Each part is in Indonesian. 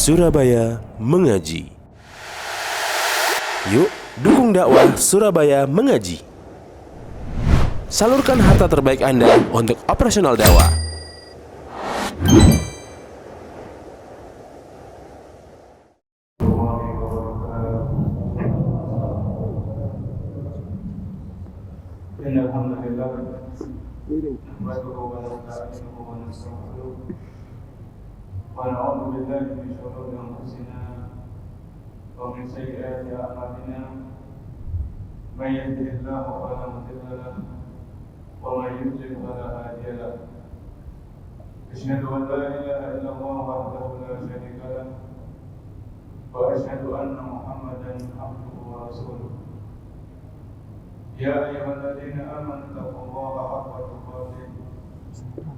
Surabaya Mengaji. Yuk, dukung dakwah Surabaya Mengaji. Salurkan harta terbaik Anda untuk operasional dakwah. ونعوذ بالله من شرور أنفسنا ومن سيئات أعمالنا من يهده الله فلا مضل له ومن يضلل فلا هادي له أشهد أن لا إله إلا الله وحده لا شريك له وأشهد أن محمدا عبده ورسوله يا أيها الذين آمنوا اتقوا الله حق تقاته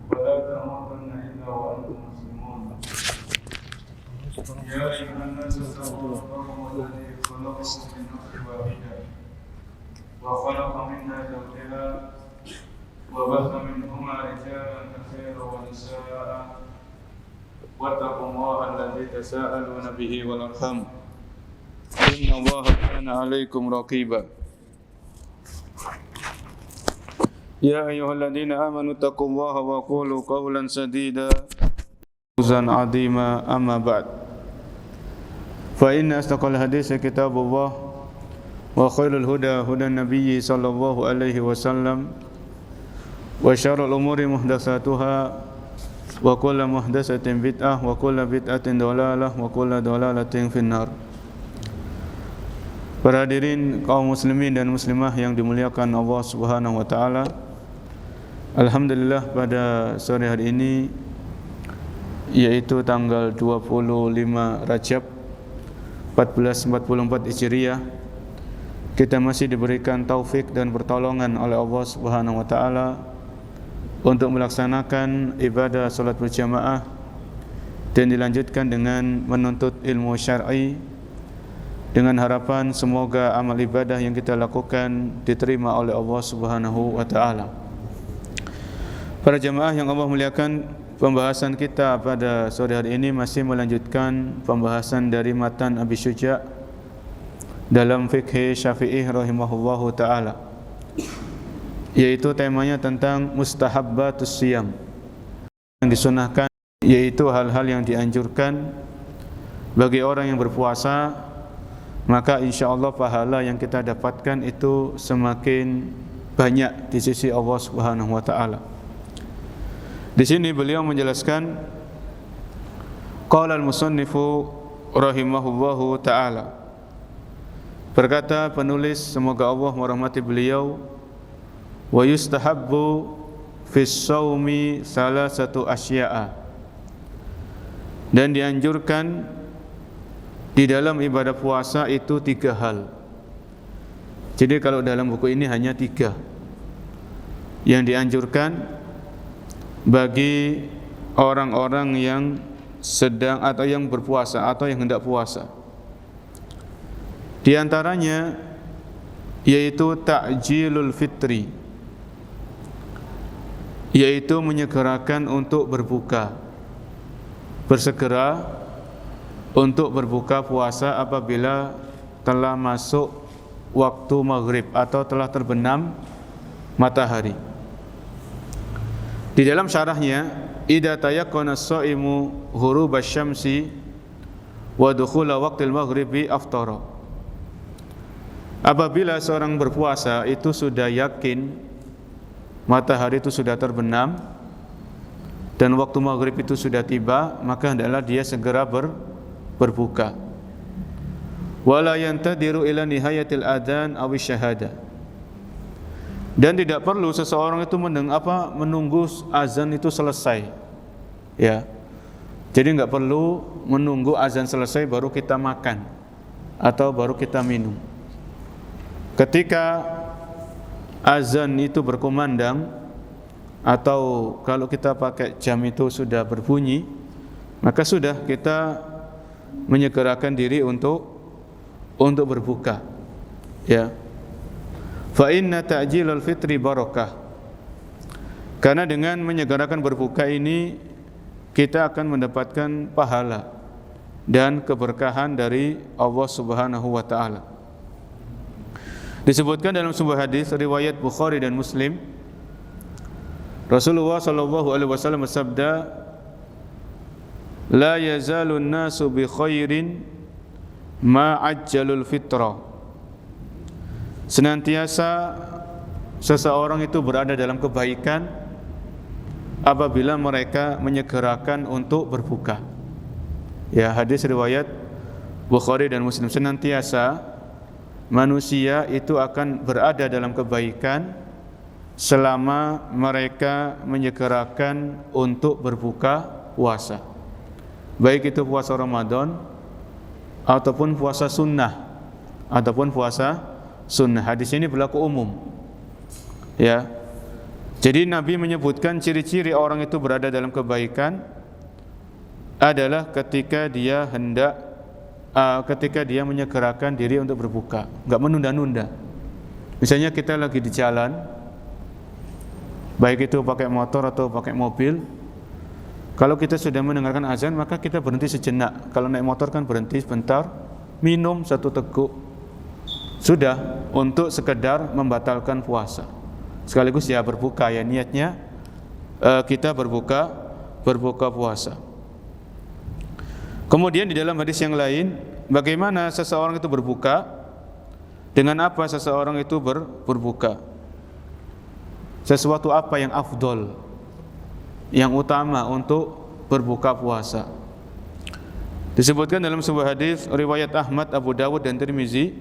ولا تموتن إلا وأنتم مسلمون يا أيها الناس اتقوا ربكم الذي خلقكم من نفس واحدة وخلق منها زوجها وبث منهما رجالا كثيرا ونساء واتقوا الله الذي تساءلون به والأرحام إن الله كان عليكم رقيبا يا أيها الذين آمنوا اتقوا الله وقولوا قولا سديدا فوزا عظيما أما بعد فإن أصدق الحديث كتاب الله وخير الهدى هدى النبي صلى الله عليه وسلم وشر الأمور محدثاتها وكل محدثة بدعة وكل بدعة ضلالة وكل ضلالة في النار. Para hadirin kaum muslimin dan muslimah yang dimuliakan Allah Subhanahu wa taala. Alhamdulillah pada sore hari ini yaitu tanggal 25 Rajab 1444 Hijriah, kita masih diberikan taufik dan pertolongan oleh Allah Subhanahu wa taala untuk melaksanakan ibadah salat berjamaah dan dilanjutkan dengan menuntut ilmu syar'i dengan harapan semoga amal ibadah yang kita lakukan diterima oleh Allah Subhanahu wa taala. Para jamaah yang Allah muliakan, pembahasan kita pada sore hari ini masih melanjutkan pembahasan dari matan Abi Syuja' dalam fikih Syafi'i rahimahullahu ta'ala, yaitu temanya tentang mustahabbatus siyam, yang disunahkan, yaitu hal-hal yang dianjurkan bagi orang yang berpuasa, maka insyaAllah pahala yang kita dapatkan itu semakin banyak di sisi Allah Subhanahu wa ta'ala. Di sini beliau menjelaskan, qala al-musannifu rahimahullahu ta'ala, berkata penulis, semoga Allah merahmati beliau, wa yustahabbu fis shaumi salasatu asya'a, dan dianjurkan di dalam ibadah puasa itu 3 hal. Jadi kalau dalam buku ini hanya 3 yang dianjurkan bagi orang-orang yang sedang atau yang berpuasa atau yang hendak puasa. Di antaranya yaitu ta'jilul fitri, yaitu menyegerakan untuk berbuka, bersegera untuk berbuka puasa apabila telah masuk waktu maghrib atau telah terbenam matahari. Di dalam syarahnya, idza tayaqqana as-shaimu ghurub asy-syamsi wa dukhula waqtil maghribi aftara. Apabila seorang berpuasa itu sudah yakin matahari itu sudah terbenam dan waktu maghrib itu sudah tiba, maka hendaklah dia segera berbuka. Wala yantadiru ila nihayatil adzan aw syahada. Dan tidak perlu seseorang itu menunggu azan itu selesai, ya. Jadi enggak perlu menunggu azan selesai baru kita makan atau baru kita minum. Ketika azan itu berkumandang atau kalau kita pakai jam itu sudah berbunyi, maka sudah kita menyegerakan diri untuk berbuka, ya. Fa inna ta'jilal fitri barakah, karena dengan menyegerakan berbuka ini kita akan mendapatkan pahala, dan keberkahan dari Allah Subhanahu wa taala. Disebutkan dalam sebuah hadis riwayat Bukhari dan Muslim, Rasulullah sallallahu alaihi wasallam bersabda, "La yazalun nasu bi khairin ma ajjalul fitra." Senantiasa seseorang itu berada dalam kebaikan apabila mereka menyegerakan untuk berbuka. Ya, hadis riwayat Bukhari dan Muslim. Senantiasa manusia itu akan berada dalam kebaikan selama mereka menyegerakan untuk berbuka puasa, baik itu puasa Ramadan ataupun puasa sunnah. Hadis ini berlaku umum, ya. Jadi Nabi menyebutkan ciri-ciri orang itu berada dalam kebaikan adalah ketika dia menyegerakan diri untuk berbuka, enggak menunda-nunda. Misalnya kita lagi di jalan, baik itu pakai motor atau pakai mobil, kalau kita sudah mendengarkan azan maka kita berhenti sejenak. Kalau naik motor kan berhenti sebentar, minum satu teguk, sudah, untuk sekedar membatalkan puasa. Sekaligus ya berbuka, ya niatnya kita berbuka puasa. Kemudian di dalam hadis yang lain, bagaimana seseorang itu berbuka, dengan apa seseorang itu berbuka, sesuatu apa yang afdol, yang utama untuk berbuka puasa. Disebutkan dalam sebuah hadis riwayat Ahmad, Abu Dawud dan Tirmizi,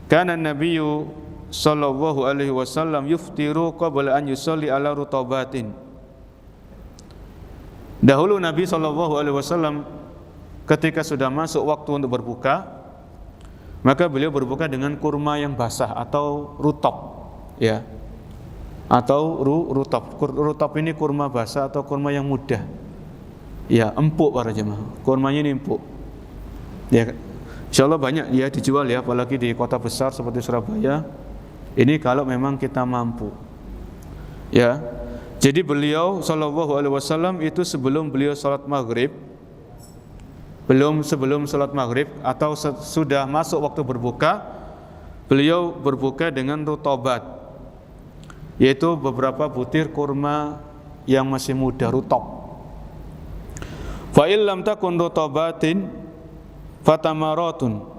kana Nabiyyu sallallahu alaihi wasallam yuftiru qabla an yusalli ala rutabatin. Dahulu Nabi sallallahu alaihi wasallam ketika sudah masuk waktu untuk berbuka, maka beliau berbuka dengan kurma yang basah atau rutab, ya. Atau rutab. Rutab ini kurma basah atau kurma yang mudah. Ya, empuk para jemaah. Kurmanya ini empuk. Ya, insyaallah banyak ya dijual ya, apalagi di kota besar seperti Surabaya. Ini kalau memang kita mampu. Ya. Jadi beliau sallallahu alaihi wasallam itu sebelum beliau salat maghrib, sebelum salat maghrib atau sudah masuk waktu berbuka, beliau berbuka dengan rutabat, yaitu beberapa butir kurma yang masih muda, rutab. Fa illam takun rutabatin fatamaratun.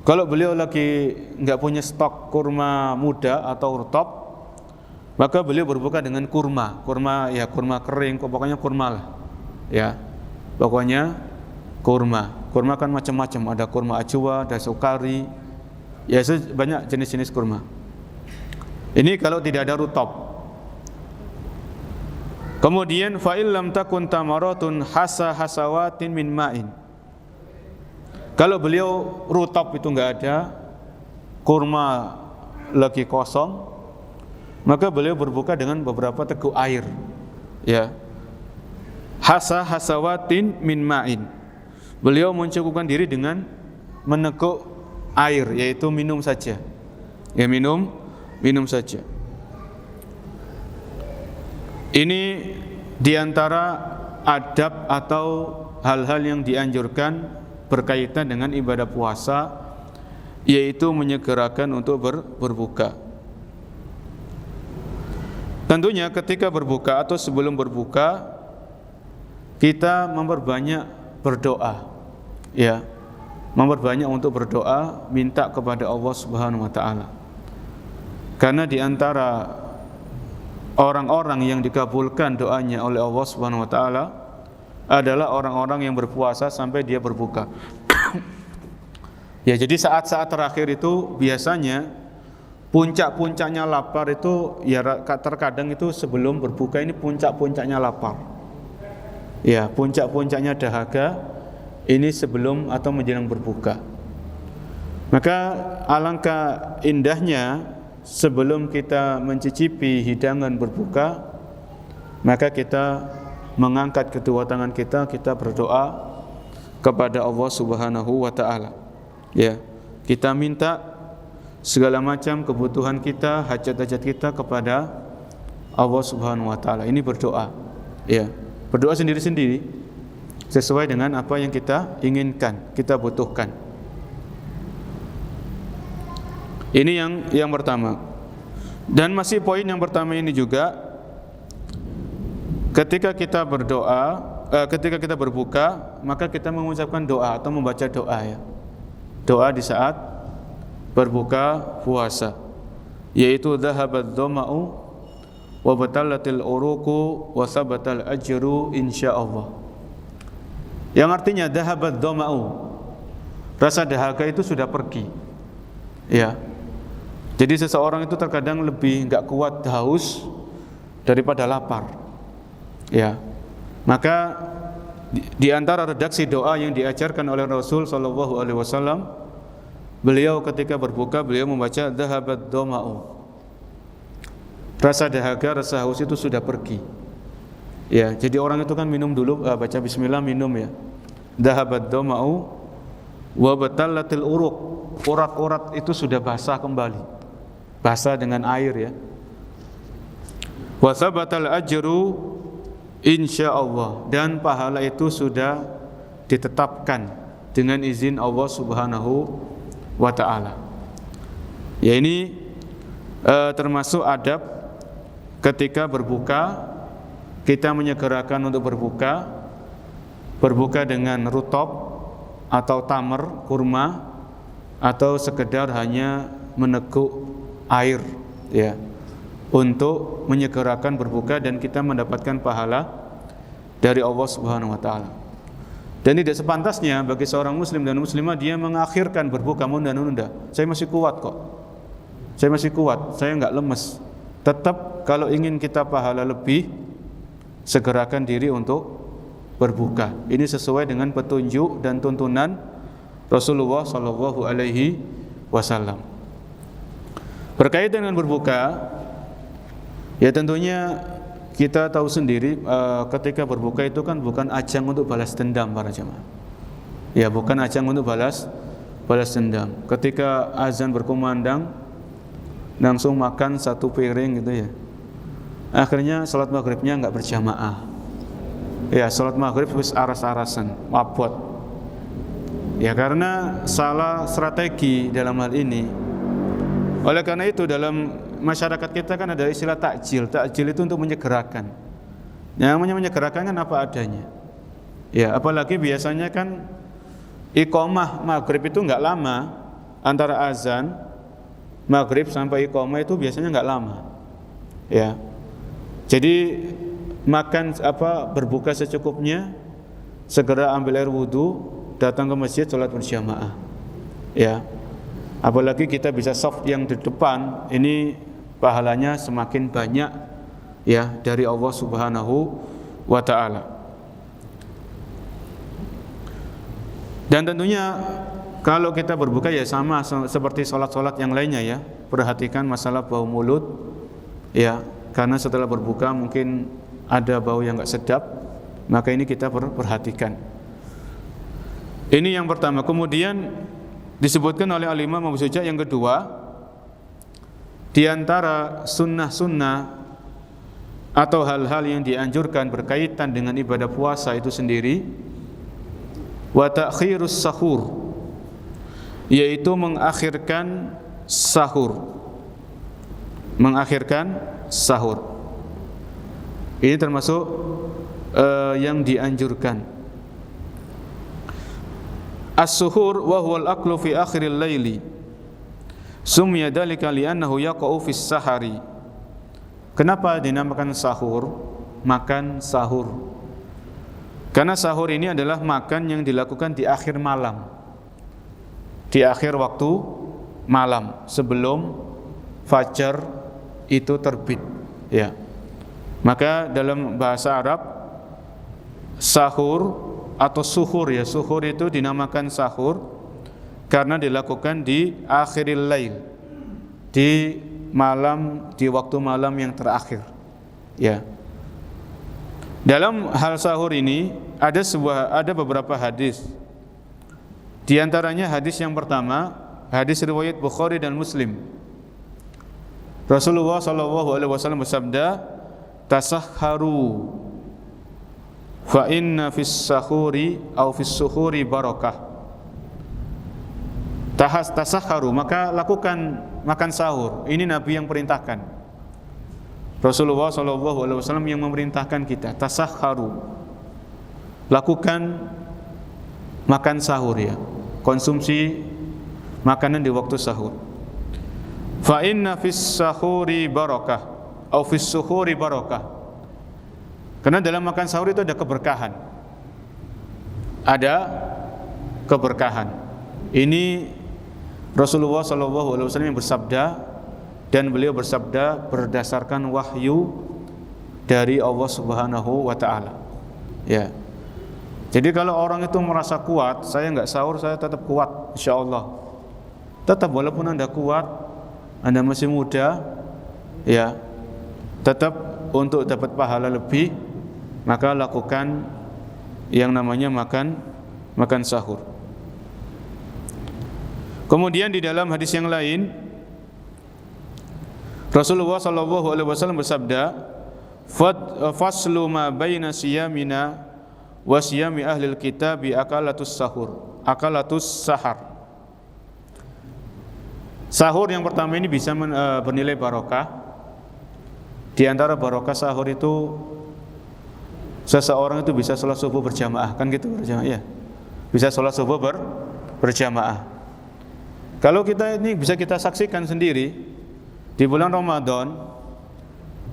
Kalau beliau lagi enggak punya stok kurma muda atau rutab, maka beliau berbuka dengan kurma ya, kurma kering, pokoknya kurma lah. Ya. Pokoknya kurma. Kurma kan macam-macam, ada kurma ajwa, ada sukari. Ya, banyak jenis-jenis kurma. Ini kalau tidak ada rutab. Kemudian fa illam takun tamaratun hasawatin min ma'in. Kalau beliau rutab itu enggak ada, kurma lagi kosong, maka beliau berbuka dengan beberapa teguk air. Ya. Hasawatin min ma'in. Beliau mencukupkan diri dengan meneguk air, yaitu minum saja. Ya, minum saja. Ini diantara adab atau hal-hal yang dianjurkan berkaitan dengan ibadah puasa, yaitu menyegerakan untuk berbuka. Tentunya ketika berbuka atau sebelum berbuka, kita memperbanyak berdoa, ya, memperbanyak untuk berdoa, minta kepada Allah Subhanahu wa taala. Karena di antara orang-orang yang dikabulkan doanya oleh Allah Subhanahu wa taala adalah orang-orang yang berpuasa sampai dia berbuka. Ya, jadi saat-saat terakhir itu biasanya puncak-puncaknya lapar itu ya, terkadang itu sebelum berbuka ini puncak-puncaknya lapar. Ya, puncak-puncaknya dahaga ini sebelum atau menjelang berbuka. Maka alangkah indahnya sebelum kita mencicipi hidangan berbuka, maka kita mengangkat kedua tangan kita berdoa kepada Allah Subhanahu wa taala. Ya, kita minta segala macam kebutuhan kita, hajat-hajat kita kepada Allah Subhanahu wa taala. Ini berdoa. Ya, berdoa sendiri-sendiri. sesuai dengan apa yang kita inginkan, kita butuhkan. Ini yang pertama. Dan masih poin yang pertama ini juga, ketika kita berdoa, ketika kita berbuka, maka kita mengucapkan doa atau membaca doa ya. Doa di saat berbuka puasa, yaitu dhahabat dhama'u wa batalatil uruqu wa sabatal ajru insyaallah. Yang artinya dhahabat dhama'u, rasa dahaga itu sudah pergi. Ya. Jadi seseorang itu terkadang lebih enggak kuat haus daripada lapar. Ya. Maka di antara redaksi doa yang diajarkan oleh Rasul sallallahu alaihi wasallam, beliau ketika berbuka beliau membaca dhahabat dhama'u. Rasa dahaga, rasa haus itu sudah pergi. Ya, jadi orang itu kan minum dulu, baca bismillah minum ya. Dhahabat dhama'u wa batalatil uruq. Urat-urat itu sudah basah kembali. Basah dengan air ya. Wa sabatal ajru insyaallah, dan pahala itu sudah ditetapkan dengan izin Allah Subhanahu wa taala. Ya, ini termasuk adab ketika berbuka, kita menyegerakan untuk berbuka dengan rutop atau tamar, kurma, atau sekedar hanya meneguk air ya, untuk menyegerakan berbuka dan kita mendapatkan pahala dari Allah Subhanahu wa taala. Dan tidak sepantasnya bagi seorang muslim dan muslimah dia mengakhirkan berbuka, menunda-nunda. Saya masih kuat kok. Saya masih kuat, saya enggak lemes. Tetap kalau ingin kita pahala lebih, segerakan diri untuk berbuka. Ini sesuai dengan petunjuk dan tuntunan Rasulullah sallallahu alaihi wasallam. Berkaitan dengan berbuka, ya tentunya kita tahu sendiri ketika berbuka itu kan bukan ajang untuk balas dendam para jemaah. Ya, bukan ajang untuk balas dendam. Ketika azan berkumandang langsung makan satu piring gitu ya. Akhirnya salat maghribnya enggak berjamaah. Ya, salat maghrib wis aras-arasan, mabot. Ya, karena salah strategi dalam hal ini. Oleh karena itu dalam masyarakat kita kan ada istilah takjil. Takjil itu untuk menyegerakan. Yang namanya menyegerakan kan apa adanya. Ya, apalagi biasanya kan iqamah maghrib itu enggak lama, antara azan maghrib sampai iqamah itu biasanya enggak lama. Ya. Jadi makan berbuka secukupnya, segera ambil air wudu, datang ke masjid salat berjamaah. Ya. Apalagi kita bisa soft yang di depan, ini pahalanya semakin banyak ya dari Allah Subhanahu wa taala. Dan tentunya kalau kita berbuka ya sama seperti salat-salat yang lainnya ya. Perhatikan masalah bau mulut ya, karena setelah berbuka mungkin ada bau yang enggak sedap, maka ini kita perhatikan. Ini yang pertama. Kemudian disebutkan oleh Al-Imam Abu Syuja yang kedua, di antara sunnah-sunnah atau hal-hal yang dianjurkan berkaitan dengan ibadah puasa itu sendiri, wa ta'khirus sahur, yaitu mengakhirkan sahur. Mengakhirkan sahur. Ini termasuk yang dianjurkan. As-suhur wa huwa al-aklu fi akhiril laili. Summiya dzalika li'annahu yaqa'u fis sahari. Kenapa dinamakan sahur? Makan sahur. Karena sahur ini adalah makan yang dilakukan di akhir malam. Di akhir waktu malam, sebelum fajar itu terbit, ya. Maka dalam bahasa Arab sahur atau suhur ya, suhur itu dinamakan sahur karena dilakukan di akhiril lail, di malam, di waktu malam yang terakhir ya. Dalam hal sahur ini ada beberapa hadis. Di antaranya hadis yang pertama, hadis riwayat Bukhari dan Muslim. Rasulullah sallallahu alaihi wasallam bersabda, "Tasahharu fa inna fis sahuri au fis suhuri barakah. Tasahharu, maka lakukan makan sahur. Ini Nabi yang perintahkan. Rasulullah SAW yang memerintahkan kita, tasahharu, lakukan makan sahur ya, konsumsi makanan di waktu sahur. Fa inna fis sahuri barakah atau fis suhuri barakah. Karena dalam makan sahur itu ada keberkahan. Ada keberkahan. Ini Rasulullah SAW yang bersabda, dan beliau bersabda berdasarkan wahyu dari Allah Subhanahu wa taala. Ya. Jadi kalau orang itu merasa kuat, saya enggak sahur, saya tetap kuat insyaallah. Tetap walaupun Anda kuat, Anda masih muda, ya, tetap untuk dapat pahala lebih, maka lakukan yang namanya makan sahur. Kemudian di dalam hadis yang lain, Rasulullah SAW bersabda, faslu ma baina siyamina wa siyami ahlil kitabi akalatus sahar. Sahur yang pertama ini bisa bernilai barokah. Di antara barokah sahur itu seseorang itu bisa sholat subuh berjamaah, kan gitu berjamaah ya. Bisa sholat subuh berjamaah. Kalau kita ini bisa kita saksikan sendiri di bulan Ramadan,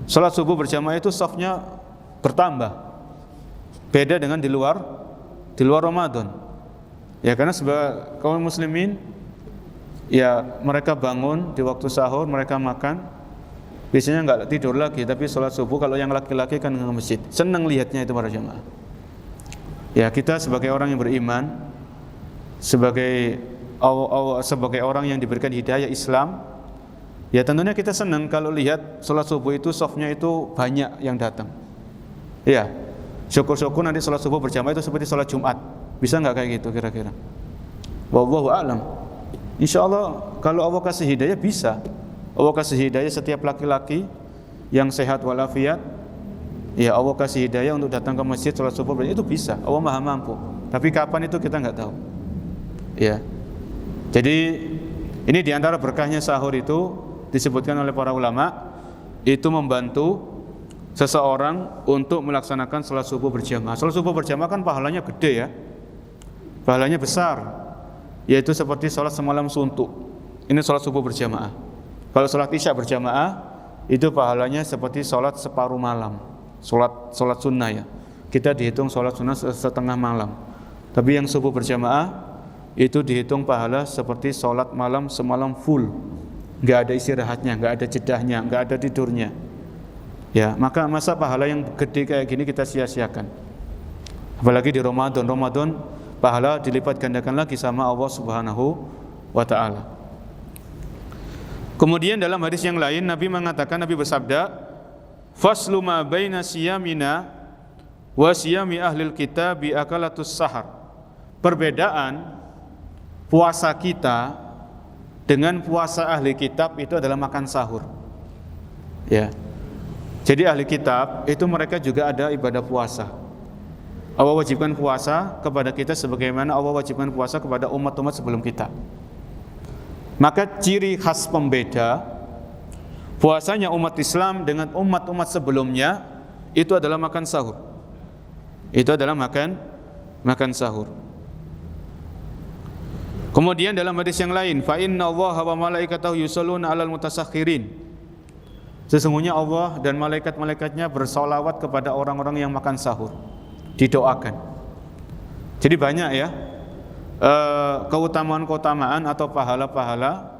sholat subuh berjamaah itu safnya bertambah. Beda dengan di luar Ramadan. Ya karena sebagai kaum muslimin, ya mereka bangun di waktu sahur, mereka makan, biasanya enggak tidur lagi, tapi sholat subuh. Kalau yang laki-laki kan ke masjid, senang lihatnya itu para jamaah. Ya kita sebagai orang yang beriman, sebagai orang yang diberikan hidayah Islam, ya tentunya kita senang kalau lihat sholat subuh itu softnya itu banyak yang datang. Ya, syukur-syukur nanti sholat subuh berjamaah itu seperti sholat Jumat. Bisa enggak kayak gitu kira-kira? Wallahu a'lam. InsyaAllah kalau Allah kasih hidayah bisa. Allah kasih hidayah setiap laki-laki yang sehat walafiat, ya Allah kasih hidayah untuk datang ke masjid sholat subuh, itu bisa. Allah maha mampu. Tapi kapan itu kita enggak tahu. Ya. Jadi ini diantara berkahnya sahur itu disebutkan oleh para ulama, itu membantu seseorang untuk melaksanakan sholat subuh berjamaah. Sholat subuh berjamaah kan pahalanya gede ya, pahalanya besar, yaitu seperti sholat semalam suntuk. Ini sholat subuh berjamaah. Kalau sholat isya berjamaah, itu pahalanya seperti sholat separuh malam, sholat sunnah ya. Kita dihitung sholat sunnah setengah malam. Tapi yang subuh berjamaah itu dihitung pahala seperti sholat malam semalam full, nggak ada istirahatnya, nggak ada jedahnya, nggak ada tidurnya. Ya, maka masa pahala yang gede kayak gini kita sia-siakan. Apalagi di Ramadan, pahala dilipat gandakan lagi sama Allah Subhanahu wa taala. Kemudian dalam hadis yang lain Nabi bersabda, faslu ma baina siyamina wa siyami ahlil kitabi akalatus sahar. Perbedaan puasa kita dengan puasa ahli kitab itu adalah makan sahur. Ya. Jadi ahli kitab itu mereka juga ada ibadah puasa. Allah wajibkan puasa kepada kita sebagaimana Allah wajibkan puasa kepada umat-umat sebelum kita. Maka ciri khas pembeda puasanya umat Islam dengan umat-umat sebelumnya itu adalah makan sahur. Itu adalah makan sahur. Kemudian dalam hadis yang lain, fa innallaha wa malaikatahu yusholluna 'alal mutasakhirin. Sesungguhnya Allah dan malaikat-malaikatnya bersolawat kepada orang-orang yang makan sahur, didoakan. Jadi banyak ya keutamaan-keutamaan atau pahala-pahala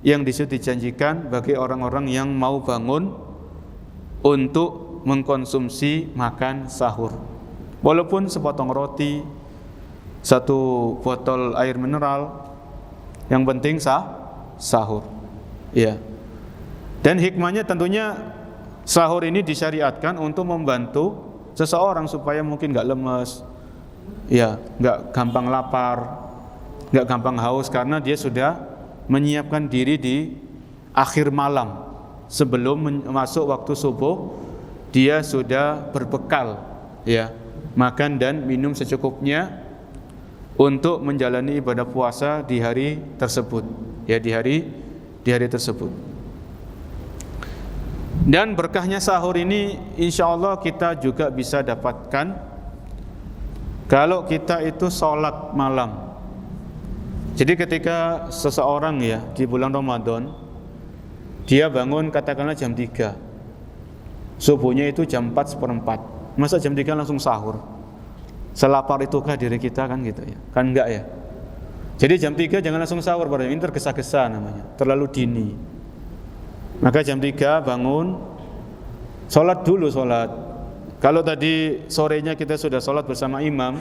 yang dijanjikan bagi orang-orang yang mau bangun untuk mengkonsumsi makan sahur. Walaupun sepotong roti, satu botol air mineral, yang penting sahur. Ya. Dan hikmahnya tentunya sahur ini disyariatkan untuk membantu seseorang supaya mungkin enggak lemes, ya, enggak gampang lapar, enggak gampang haus karena dia sudah menyiapkan diri di akhir malam. Sebelum masuk waktu subuh, dia sudah berbekal, ya. makan dan minum secukupnya untuk menjalani ibadah puasa di hari tersebut, ya di hari tersebut. Dan berkahnya sahur ini insyaallah kita juga bisa dapatkan kalau kita itu sholat malam. Jadi ketika seseorang ya di bulan Ramadan dia bangun katakanlah jam 3, subuhnya itu jam 4:04, masa jam 3 langsung sahur? Selapar itukah diri kita kan gitu ya? Kan enggak ya? Jadi jam 3 jangan langsung sahur, ini tergesa-gesa namanya, terlalu dini. Maka jam 3 bangun, sholat dulu sholat. Kalau tadi sorenya kita sudah sholat bersama imam,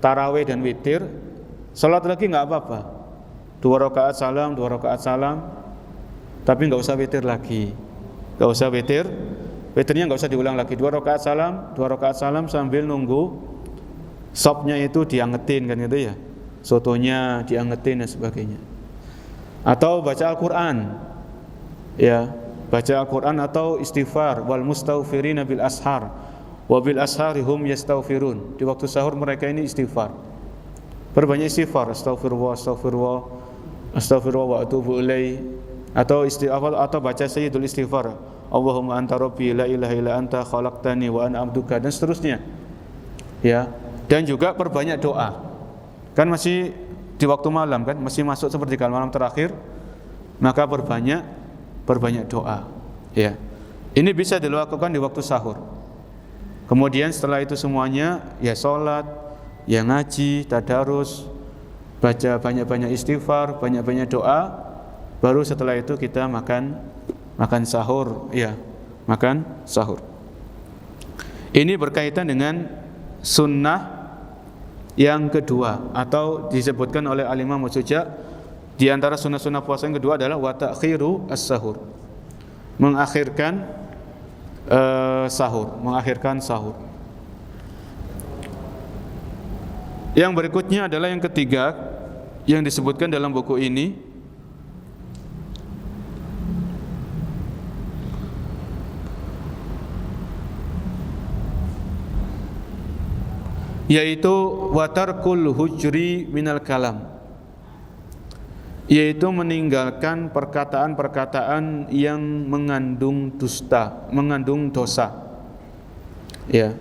tarawih dan witir, sholat lagi enggak apa-apa. 2 rakaat salam, 2 rakaat salam, tapi enggak usah witir lagi. Enggak usah witir, witirnya enggak usah diulang lagi. 2 rakaat salam sambil nunggu sopnya itu diangetin kan gitu ya, sotonya diangetin dan sebagainya. Atau baca Al-Quran, ya baca Al-Quran atau istighfar, wal mustaghfirina bil ashar wa bil ashari hum yastaghfirun. Di waktu sahur mereka ini istighfar, perbanyak istighfar, astaghfirullah wa atubu ilaih. Atau baca sayyidul istighfar, Allahumma anta rabbi la ilaha illa anta khalaqtani wa ana abduka, dan seterusnya ya. Dan juga perbanyak doa. Kan masih di waktu malam kan, masih masuk sepertiga malam terakhir, maka perbanyak doa. Ya. Ini bisa dilakukan di waktu sahur. Kemudian setelah itu semuanya ya sholat, ya ngaji, tadarus, baca banyak-banyak istighfar, banyak-banyak doa, baru setelah itu kita makan sahur, ya, makan sahur. Ini berkaitan dengan sunnah yang kedua, atau disebutkan oleh Al-Imam As-Suja di antara sunnah-sunnah puasa yang kedua adalah wa ta'khiru as-sahur, mengakhirkan sahur. Yang berikutnya adalah yang ketiga yang disebutkan dalam buku ini, yaitu watarkul hujri minal kalam, yaitu meninggalkan perkataan-perkataan yang mengandung dusta, mengandung dosa. Ya.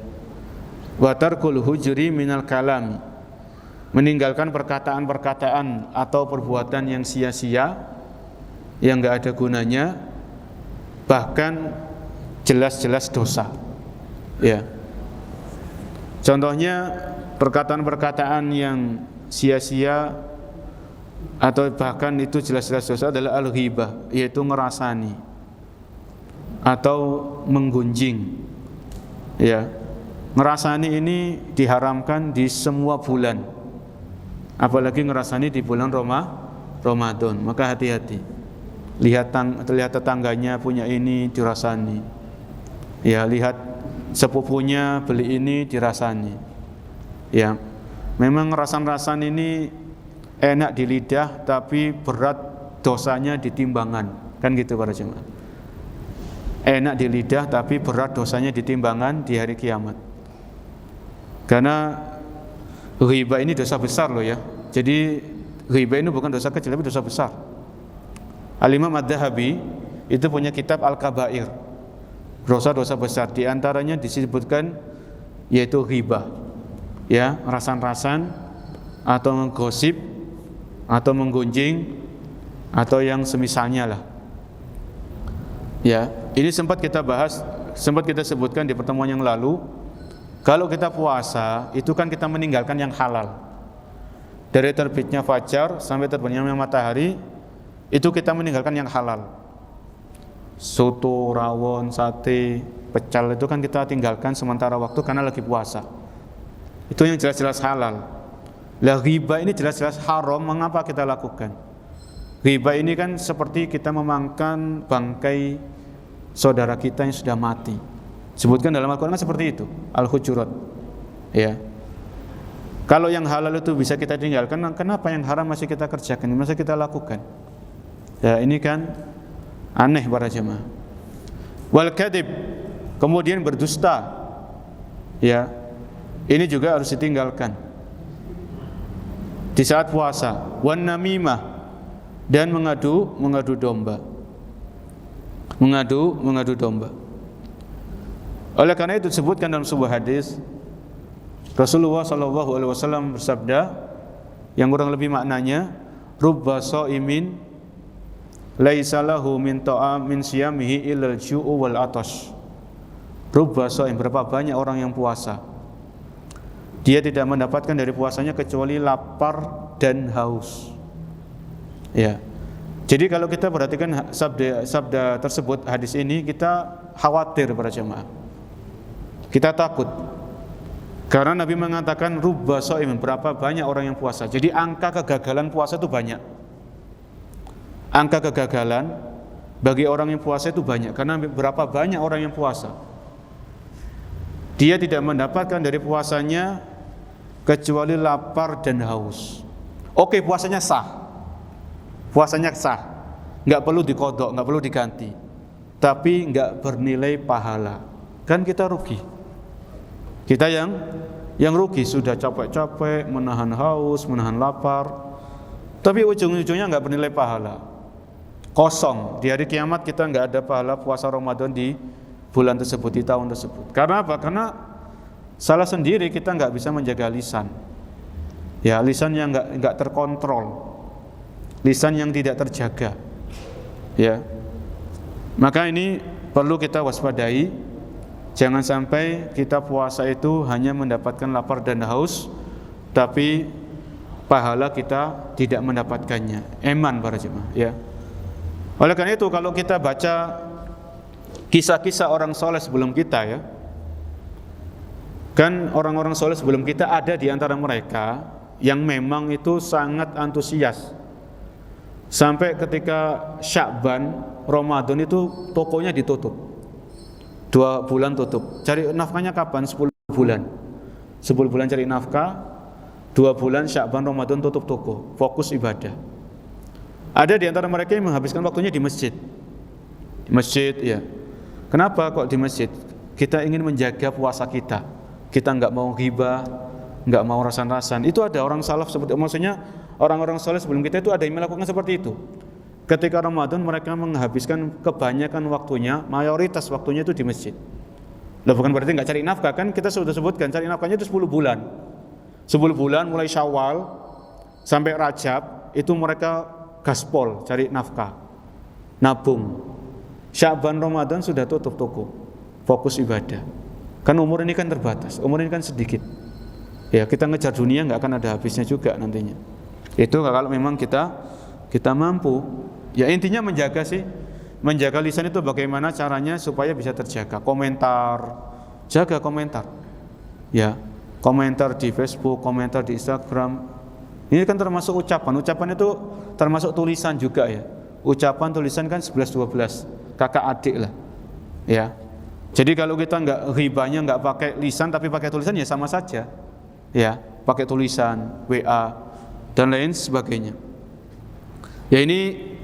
Watarkul hujri minal kalam, meninggalkan perkataan-perkataan atau perbuatan yang sia-sia, yang enggak ada gunanya, bahkan jelas-jelas dosa. Ya. Contohnya perkataan-perkataan yang sia-sia atau bahkan itu jelas-jelas dosa adalah al-ghibah, yaitu ngerasani atau menggunjing. Ya. Ngerasani ini diharamkan di semua bulan. Apalagi ngerasani di bulan Ramadan. Maka hati-hati. Lihat tetangganya punya ini dirasani. Ya, lihat sepupunya beli ini dirasani. Ya, memang rasan-rasan ini enak di lidah tapi berat dosanya di timbangan, kan gitu para jemaah. Enak di lidah tapi berat dosanya di timbangan di hari kiamat. Karena ghibah ini dosa besar loh ya. Jadi ghibah ini bukan dosa kecil tapi dosa besar. Al-Imam Ad-Dhahabi itu punya kitab Al-Kabair, dosa-dosa besar, di antaranya disebutkan yaitu ghibah, ya, rasan-rasan atau menggosip atau menggunjing atau yang semisalnya lah. Ya, ini sempat kita bahas, sempat kita sebutkan di pertemuan yang lalu. Kalau kita puasa, itu kan kita meninggalkan yang halal. Dari terbitnya fajar sampai terbenamnya matahari, itu kita meninggalkan yang halal. Soto, rawon, sate, pecel itu kan kita tinggalkan sementara waktu karena lagi puasa. Itu yang jelas-jelas halal. Lah ghibah ini jelas-jelas haram, mengapa kita lakukan? Ghibah ini kan seperti kita memakan bangkai saudara kita yang sudah mati. Sebutkan dalam Al-Quran seperti itu, Al-Hujurat. Ya. Kalau yang halal itu bisa kita tinggalkan, kenapa yang haram masih kita kerjakan, masih kita lakukan? Ya, ini kan aneh para jemaah. Wal kadhib, kemudian berdusta. Ya. Ini juga harus ditinggalkan di saat puasa. Wan namimah, dan mengadu domba. Mengadu domba. Oleh karena itu disebutkan dalam sebuah hadis, Rasulullah sallallahu alaihi wasallam bersabda yang kurang lebih maknanya, rubba shaimin laisa lahu min ta'am min siyamihi illal ju'u wal atash. Rubba shaim, berapa banyak orang yang puasa, dia tidak mendapatkan dari puasanya kecuali lapar dan haus. Ya. Jadi kalau kita perhatikan sabda tersebut, hadis ini, kita khawatir para jemaah. Kita takut. Karena Nabi mengatakan rubba shaimin, berapa banyak orang yang puasa. Jadi angka kegagalan puasa itu banyak. Angka kegagalan bagi orang yang puasa itu banyak. Karena berapa banyak orang yang puasa, dia tidak mendapatkan dari puasanya kecuali lapar dan haus. Oke, puasanya sah, nggak perlu dikodok, nggak perlu diganti, tapi nggak bernilai pahala. Kan kita rugi. Kita yang rugi, sudah capek-capek menahan haus, menahan lapar, tapi ujung-ujungnya nggak bernilai pahala. Kosong. Di hari kiamat kita nggak ada pahala puasa Ramadan di bulan tersebut, di tahun tersebut. Karena apa? Karena salah sendiri, kita nggak bisa menjaga lisan. Ya, lisan yang nggak terkontrol, lisan yang tidak terjaga. Ya, maka ini perlu kita waspadai. Jangan sampai kita puasa itu hanya mendapatkan lapar dan haus, tapi pahala kita tidak mendapatkannya. Eman para jemaah, ya. Oleh karena itu, kalau kita baca kisah-kisah orang soleh sebelum kita, ya, kan orang-orang soleh sebelum kita ada di antara mereka yang memang itu sangat antusias. Sampai ketika Sya'ban, Ramadan itu tokonya ditutup. 2 bulan tutup. Cari nafkahnya kapan? 10 bulan. 10 bulan cari nafkah, 2 bulan Sya'ban, Ramadan tutup toko, fokus ibadah. Ada di antara mereka yang menghabiskan waktunya di masjid. Di masjid, ya. Kenapa kok di masjid? Kita ingin menjaga puasa kita. Kita enggak mau ghibah, enggak mau rasan-rasan. Itu ada orang salaf seperti, maksudnya orang-orang saleh sebelum kita itu ada yang melakukan seperti itu. Ketika Ramadan mereka menghabiskan kebanyakan waktunya, mayoritas waktunya itu di masjid. Lah bukan berarti enggak cari nafkah, kan kita sudah sebutkan cari nafkahnya itu 10 bulan. 10 bulan mulai Syawal sampai Rajab itu mereka gaspol cari nafkah, nabung. Sya'ban, Ramadan sudah tutup toko, fokus ibadah. Kan umur ini kan terbatas, umur ini kan sedikit. Ya, kita ngejar dunia nggak akan ada habisnya juga nantinya. Itu kalau memang kita mampu. Ya, intinya menjaga lisan itu bagaimana caranya supaya bisa terjaga. Jaga komentar. Ya, komentar di Facebook, komentar di Instagram. Ini kan termasuk ucapan. Ucapan itu termasuk tulisan juga, ya. Ucapan, tulisan kan 11-12, kakak adik lah. Ya. Jadi kalau kita ghibahnya nggak pakai lisan tapi pakai tulisan, ya sama saja. Ya, pakai tulisan, WA dan lain sebagainya. Ya, ini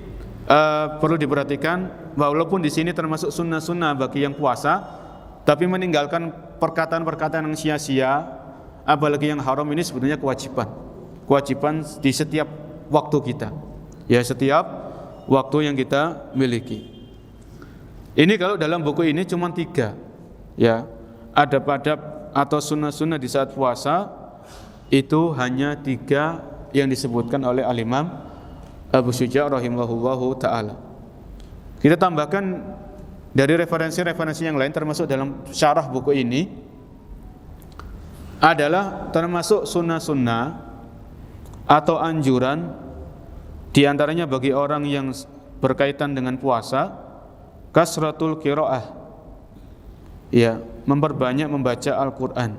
perlu diperhatikan, walaupun di sini termasuk sunnah-sunnah bagi yang puasa, tapi meninggalkan perkataan-perkataan yang sia-sia, apalagi yang haram, ini sebenarnya kewajiban di setiap waktu kita. Ya, setiap waktu yang kita miliki. Ini kalau dalam buku ini cuma 3. Ya, adab-adab atau sunnah-sunnah di saat puasa itu hanya 3 yang disebutkan oleh Al-Imam Abu Syuja' rahimahullahu ta'ala. Kita tambahkan dari referensi-referensi yang lain termasuk dalam syarah buku ini adalah termasuk sunnah-sunnah atau anjuran di antaranya bagi orang yang berkaitan dengan puasa, kasratul qiraah. Ya, memperbanyak membaca Al-Qur'an.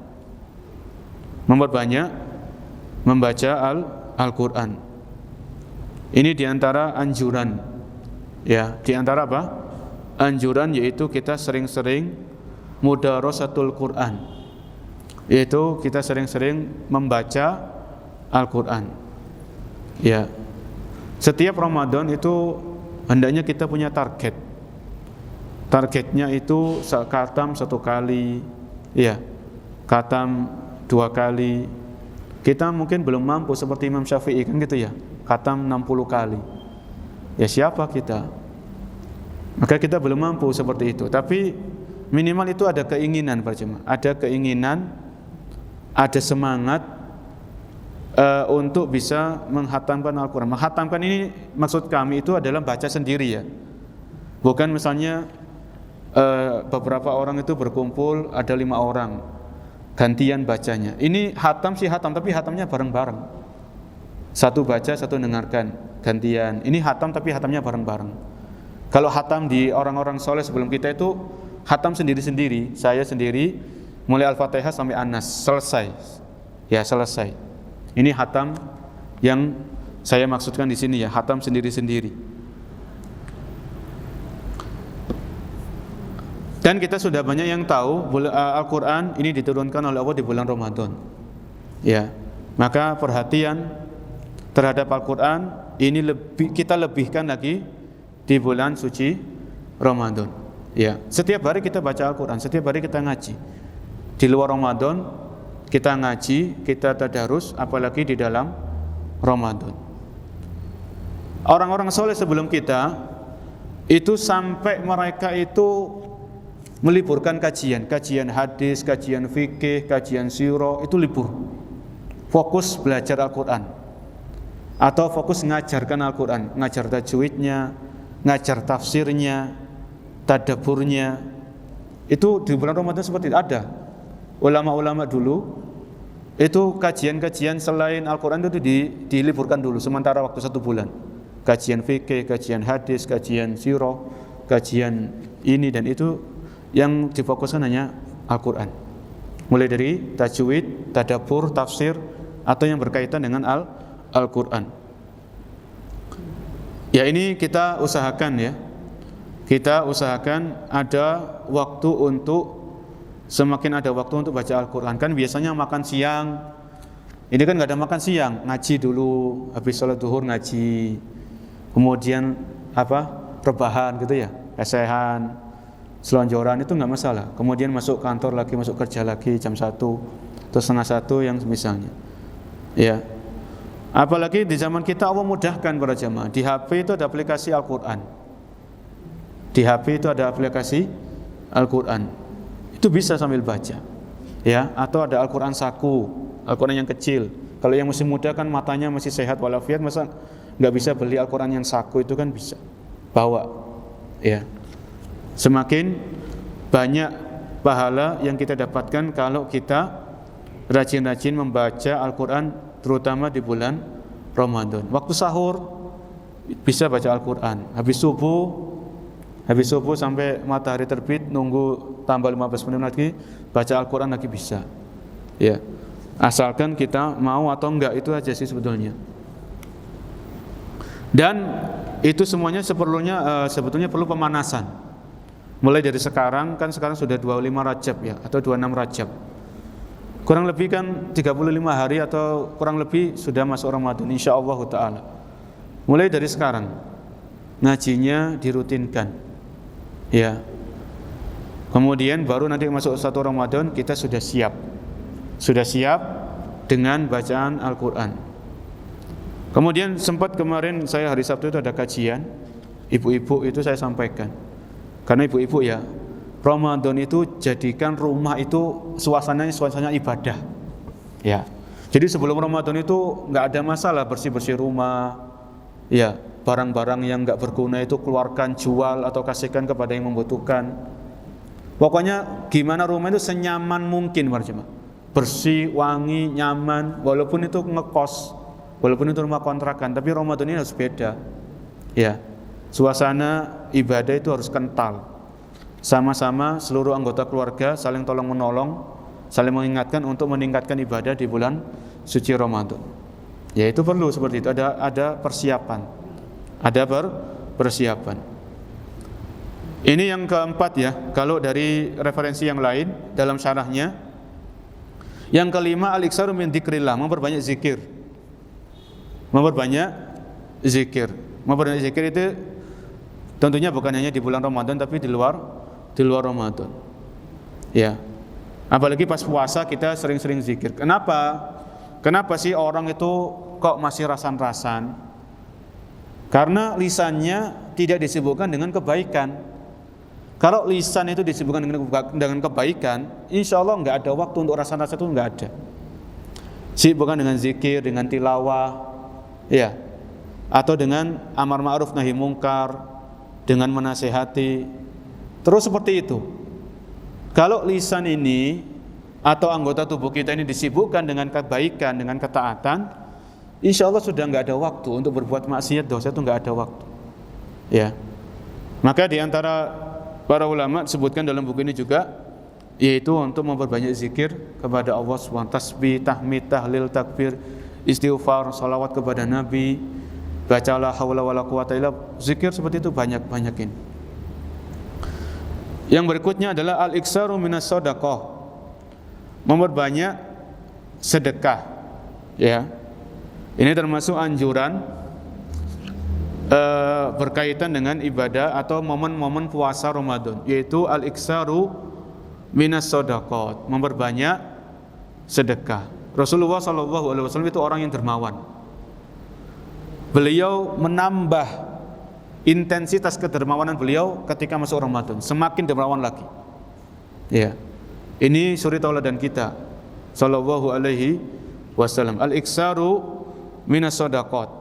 Memperbanyak membaca Al-Qur'an. Ini diantara anjuran. Ya, diantara apa? Anjuran yaitu kita sering-sering mudarasatul Qur'an. Yaitu kita sering-sering membaca Al-Qur'an. Ya. Setiap Ramadan itu hendaknya kita punya target. Targetnya itu khatam 1 kali. Ya. Khatam 2 kali. Kita mungkin belum mampu seperti Imam Syafi'i kan gitu ya, khatam 60 kali. Ya siapa kita? Maka kita belum mampu seperti itu. Tapi minimal itu ada keinginan para jemaah, ada keinginan, ada semangat untuk bisa menghatamkan Al-Quran. Menghatamkan ini maksud kami itu adalah baca sendiri ya, bukan misalnya beberapa orang itu berkumpul, ada 5 orang gantian bacanya. Ini hatam sih hatam, tapi hatamnya bareng-bareng, satu baca satu dengarkan, gantian. Ini hatam tapi hatamnya bareng-bareng. Kalau hatam di orang-orang soleh sebelum kita itu hatam sendiri-sendiri, saya sendiri mulai Al-Fatihah sampai An-Nas, selesai. Ya selesai. Ini hatam yang saya maksudkan di sini ya, hatam sendiri-sendiri. Dan kita sudah banyak yang tahu Al-Quran ini diturunkan oleh Allah di bulan Ramadan. Ya, maka perhatian terhadap Al-Quran ini kita lebihkan lagi di bulan suci Ramadan. Ya, setiap hari kita baca Al-Quran, setiap hari kita ngaji. Di luar Ramadan kita ngaji, kita tadarus, apalagi di dalam Ramadan. Orang-orang soleh sebelum kita itu sampai mereka itu meliburkan kajian hadis, kajian fikih, kajian sirah, itu libur. Fokus belajar Al-Quran atau fokus ngajarkan Al-Quran, ngajar tajwidnya, ngajar tafsirnya, tadabburnya. Itu di bulan Ramadan seperti itu. Ada ulama-ulama dulu itu kajian-kajian selain Al-Quran itu diliburkan dulu sementara waktu 1 bulan. Kajian fikih, kajian hadis, kajian sirah, kajian ini dan itu, yang difokuskan hanya Al-Quran. Mulai dari tajwid, tadabbur, tafsir, atau yang berkaitan dengan Al-Quran. Ya ini kita usahakan ya. Kita usahakan ada waktu untuk, semakin ada waktu untuk baca Al-Quran. Kan biasanya makan siang, ini kan gak ada makan siang, ngaji dulu, habis sholat duhur ngaji, kemudian rebahan gitu ya, esehan, selonjoran, itu gak masalah. Kemudian masuk kantor lagi, masuk kerja lagi jam 1 atau setengah 1 yang misalnya ya. Apalagi di zaman kita Allah mudahkan para jamaah, di HP itu ada aplikasi Al-Quran, di HP itu ada aplikasi Al-Quran, itu bisa sambil baca ya. Atau ada Al-Quran saku, Al-Quran yang kecil. Kalau yang masih muda kan matanya masih sehat walafiat, masa nggak bisa beli Al-Quran yang saku, itu kan bisa bawa ya. Semakin banyak pahala yang kita dapatkan kalau kita rajin-rajin membaca Al-Quran, terutama di bulan Ramadan. Waktu sahur bisa baca Al-Quran, habis subuh sampai matahari terbit, nunggu tambah 15 menit lagi, baca Al-Quran lagi bisa ya. Asalkan kita mau atau enggak, itu aja sih sebetulnya. Dan itu semuanya sebetulnya perlu pemanasan. Mulai dari sekarang, kan sekarang sudah 25 Rajab ya, atau 26 Rajab. Kurang lebih kan 35 hari atau kurang lebih sudah masuk Ramadan insyaallah ta'ala. Mulai dari sekarang ngajinya dirutinkan ya. Kemudian baru nanti masuk 1 Ramadan kita sudah siap dengan bacaan Al-Quran. Kemudian sempat kemarin saya hari Sabtu itu ada kajian, ibu-ibu itu saya sampaikan, karena ibu-ibu ya, Ramadan itu jadikan rumah itu suasananya ibadah ya. Jadi sebelum Ramadan itu nggak ada masalah bersih-bersih rumah ya, barang-barang yang nggak berguna itu keluarkan, jual atau kasihkan kepada yang membutuhkan. Pokoknya gimana rumah itu senyaman mungkin, bersih, wangi, nyaman. Walaupun itu ngekos, walaupun itu rumah kontrakan, tapi Ramadan ini harus beda ya. Suasana ibadah itu harus kental. Sama-sama seluruh anggota keluarga saling tolong menolong, saling mengingatkan untuk meningkatkan ibadah di bulan suci Ramadan. Ya itu perlu seperti itu, ada persiapan. Ada persiapan. Ini yang keempat ya, kalau dari referensi yang lain dalam syarahnya. Yang kelima, al-iktsaru min dzikrillah, memperbanyak zikir. Memperbanyak zikir itu tentunya bukan hanya di bulan Ramadan tapi di luar Ramadan. Ya. Apalagi pas puasa kita sering-sering zikir. Kenapa? Kenapa sih orang itu kok masih rasan-rasan? Karena lisannya tidak disibukkan dengan kebaikan. Kalau lisan itu disibukkan dengan kebaikan, insya Allah nggak ada waktu untuk rasan-rasan, itu nggak ada. Sibukkan dengan zikir, dengan tilawah, ya, atau dengan amar ma'ruf nahi mungkar, dengan menasehati, terus seperti itu. Kalau lisan ini atau anggota tubuh kita ini disibukkan dengan kebaikan, dengan ketaatan, insya Allah sudah nggak ada waktu untuk berbuat maksiat, dosa itu nggak ada waktu. Ya, maka di antara para ulama sebutkan dalam buku ini juga, yaitu untuk memperbanyak zikir kepada Allah SWT, tasbih, tahmid, tahlil, takbir, istighfar, salawat kepada Nabi, bacalah haula wala quwata illa, zikir seperti itu banyak-banyakin. Yang berikutnya adalah al-iktsaru minas shadaqah, memperbanyak sedekah. Ya, ini termasuk anjuran berkaitan dengan ibadah atau momen-momen puasa Ramadan, yaitu al-iktsaru minas shadaqat, memperbanyak sedekah. Rasulullah SAW itu orang yang dermawan. Beliau menambah intensitas kedermawanan beliau ketika masuk Ramadan, semakin dermawan lagi. Ya, ini suri tauladan kita sallallahu alaihi wasallam. Al-iktsaru minas shadaqat,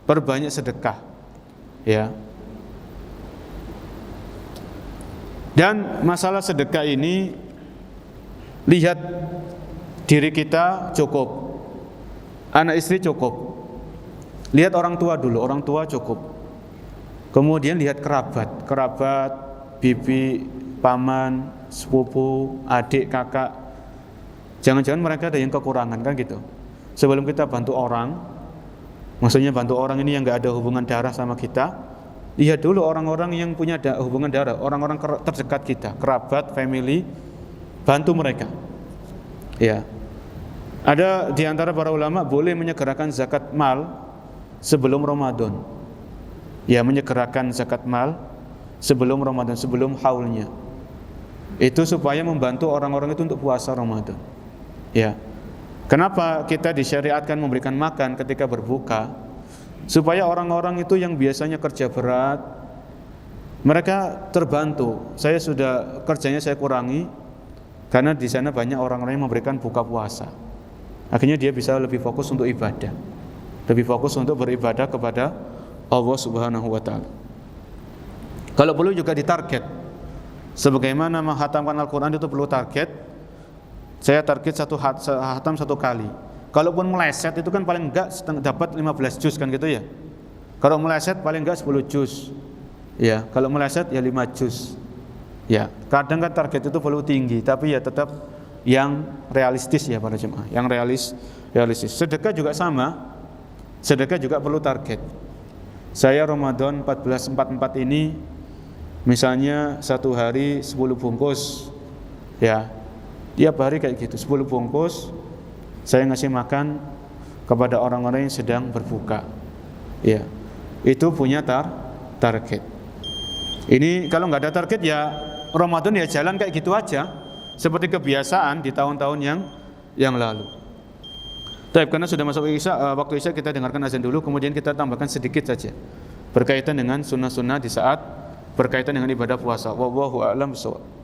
perbanyak sedekah. Ya. Dan masalah sedekah ini, lihat diri kita cukup, anak istri cukup, lihat orang tua dulu, orang tua cukup, kemudian lihat kerabat, bibi, paman, sepupu, adik, kakak. Jangan-jangan mereka ada yang kekurangan, kan gitu. Sebelum kita bantu orang, maksudnya bantu orang ini yang nggak ada hubungan darah sama kita, lihat dulu orang-orang yang punya hubungan darah, orang-orang terdekat kita, kerabat, family, bantu mereka. Ya, ada di antara para ulama boleh menyegerakan zakat mal sebelum Ramadan. Ya, menyegerakan zakat mal sebelum Ramadan, sebelum haulnya. Itu supaya membantu orang-orang itu untuk puasa Ramadan. Ya. Kenapa kita disyariatkan memberikan makan ketika berbuka? Supaya orang-orang itu yang biasanya kerja berat, mereka terbantu. Saya sudah kerjanya saya kurangi, karena di sana banyak orang-orang yang memberikan buka puasa. Akhirnya dia bisa lebih fokus untuk ibadah, lebih fokus untuk beribadah kepada Allah Subhanahu wa Ta'ala. Kalau perlu juga ditarget, sebagaimana menghatamkan Al-Quran itu perlu target. Saya target satu hatam satu kali. Kalaupun meleset itu kan paling enggak dapat 15 juz kan gitu ya. Kalau meleset paling enggak 10 juz. Ya, kalau meleset ya 5 juz. Ya, kadang kan target itu perlu tinggi, tapi ya tetap yang realistis ya para jemaah, yang realistis. Sedekah juga sama. Sedekah juga perlu target. Saya Ramadan 1444 ini misalnya satu hari 10 bungkus. Ya, tiap hari kayak gitu, 10 bungkus saya ngasih makan kepada orang-orang yang sedang berbuka. Ya, itu punya target. Ini kalau nggak ada target ya Ramadan ya jalan kayak gitu aja, seperti kebiasaan di tahun-tahun yang lalu. Tapi karena sudah masuk waktu Isya, kita dengarkan azan dulu, kemudian kita tambahkan sedikit saja berkaitan dengan sunnah-sunnah di saat berkaitan dengan ibadah puasa. Wallahu a'lam bishawab.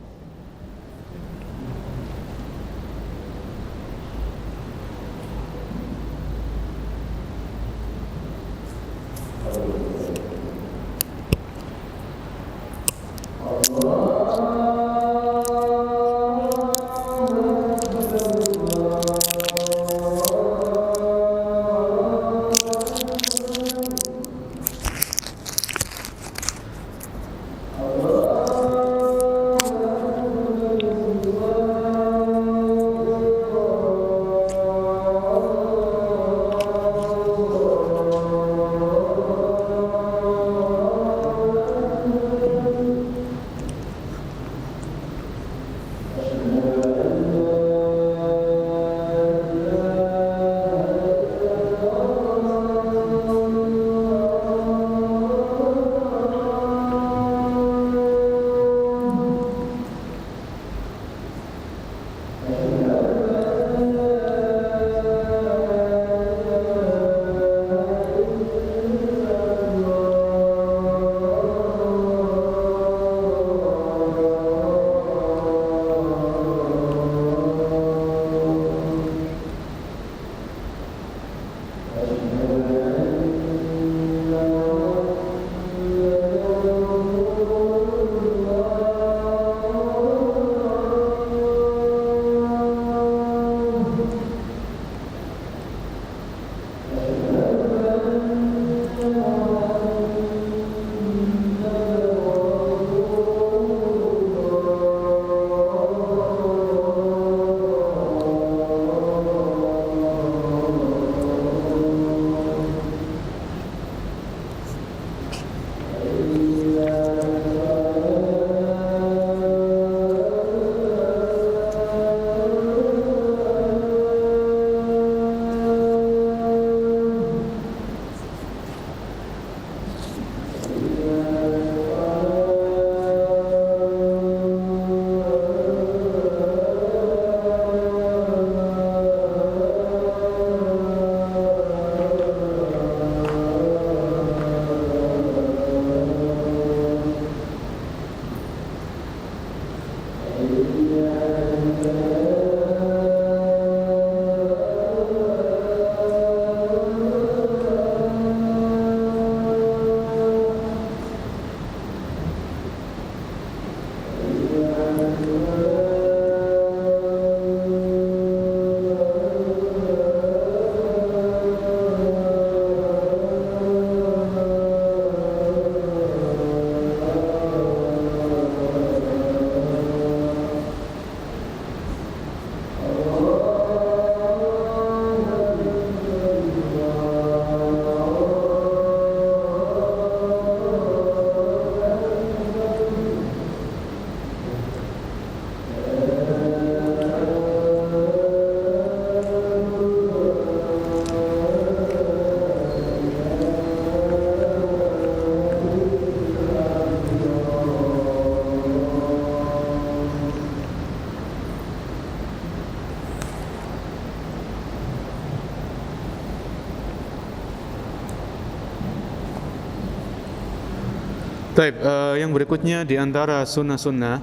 Baik, yang berikutnya di antara sunnah-sunnah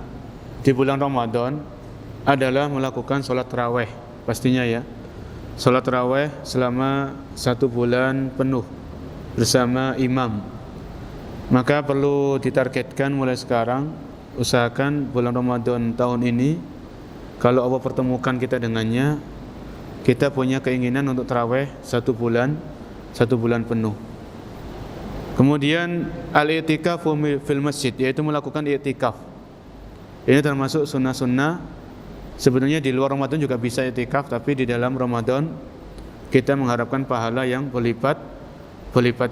di bulan Ramadan adalah melakukan sholat tarawih, pastinya ya. Sholat tarawih selama 1 bulan penuh bersama imam. Maka perlu ditargetkan mulai sekarang, usahakan bulan Ramadan tahun ini, kalau Allah pertemukan kita dengannya, kita punya keinginan untuk tarawih 1 bulan penuh. Kemudian al-i'tikaf fil masjid, yaitu melakukan i'tikaf. Ini termasuk sunnah-sunnah. Sebenarnya di luar Ramadan juga bisa i'tikaf, tapi di dalam Ramadan kita mengharapkan pahala yang berlipat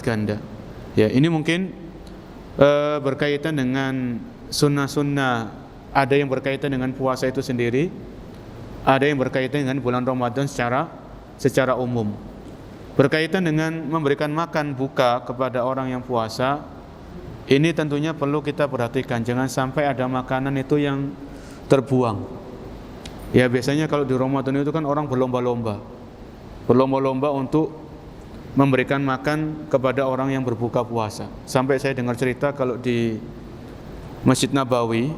ganda. Ya, ini mungkin berkaitan dengan sunnah-sunnah. Ada yang berkaitan dengan puasa itu sendiri, ada yang berkaitan dengan bulan Ramadan secara umum. Berkaitan dengan memberikan makan buka kepada orang yang puasa, ini tentunya perlu kita perhatikan. Jangan sampai ada makanan itu yang terbuang. Ya, biasanya kalau di Ramadan itu kan orang berlomba-lomba untuk memberikan makan kepada orang yang berbuka puasa. Sampai saya dengar cerita kalau di Masjid Nabawi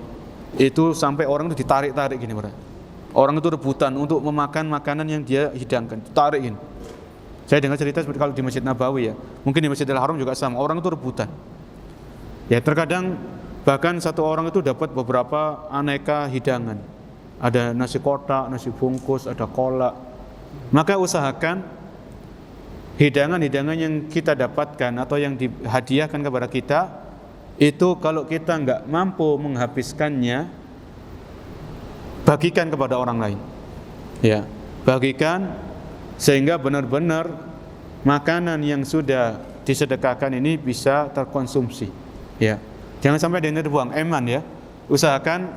itu sampai orang itu ditarik-tarik gini, orang itu rebutan untuk memakan makanan yang dia hidangkan, tarik gini. Saya dengar cerita seperti kalau di Masjid Nabawi ya, mungkin di Masjidil Haram juga sama, orang itu rebutan. Ya, terkadang bahkan satu orang itu dapat beberapa aneka hidangan. Ada nasi kotak, nasi bungkus, ada kolak. Maka usahakan hidangan-hidangan yang kita dapatkan atau yang dihadiahkan kepada kita, itu kalau kita enggak mampu menghabiskannya, bagikan kepada orang lain. Ya, bagikan sehingga benar-benar makanan yang sudah disedekahkan ini bisa terkonsumsi. Ya, jangan sampai ada yang terbuang. Eman ya, usahakan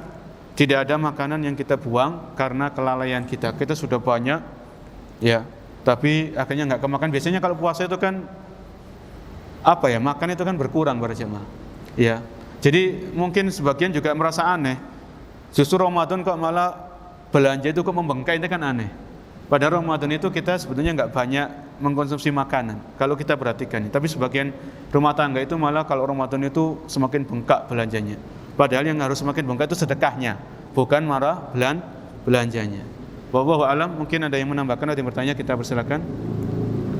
tidak ada makanan yang kita buang karena kelalaian kita. Kita sudah banyak, ya, tapi akhirnya nggak kemakan. Biasanya kalau puasa itu kan makan itu kan berkurang para jemaah. Ya, jadi mungkin sebagian juga merasa aneh. Justru Ramadan kok malah belanja itu kok membengkak, itu kan aneh. Pada Ramadan itu kita sebetulnya nggak banyak mengkonsumsi makanan kalau kita perhatikan. Tapi sebagian rumah tangga itu malah kalau Ramadan itu semakin bengkak belanjanya. Padahal yang harus semakin bengkak itu sedekahnya, bukan marah belanjanya. Wallahu a'lam. Mungkin ada yang menambahkan atau yang bertanya, kita persilakan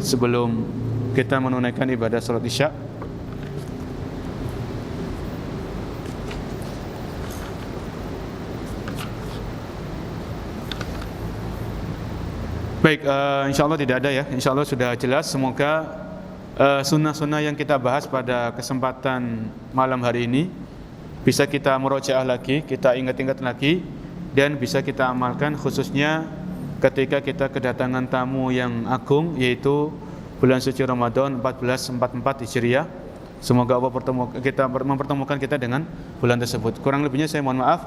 sebelum kita menunaikan ibadah salat Isya. Baik, insyaallah tidak ada ya. Insyaallah sudah jelas. Semoga sunnah-sunnah yang kita bahas pada kesempatan malam hari ini bisa kita murojaah lagi, kita ingat-ingat lagi, dan bisa kita amalkan, khususnya ketika kita kedatangan tamu yang agung, yaitu bulan suci Ramadan 1444 Hijriah. Semoga Allah mempertemukan kita dengan bulan tersebut. Kurang lebihnya saya mohon maaf.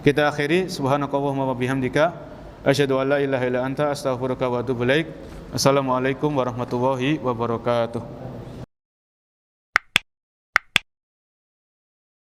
Kita akhiri, subhanakallahumma wa bihamdika, asyhadu an la ilaha illa anta, astaghfiruka wa atubu ilaik. Assalamualaikum warahmatullahi wabarakatuh.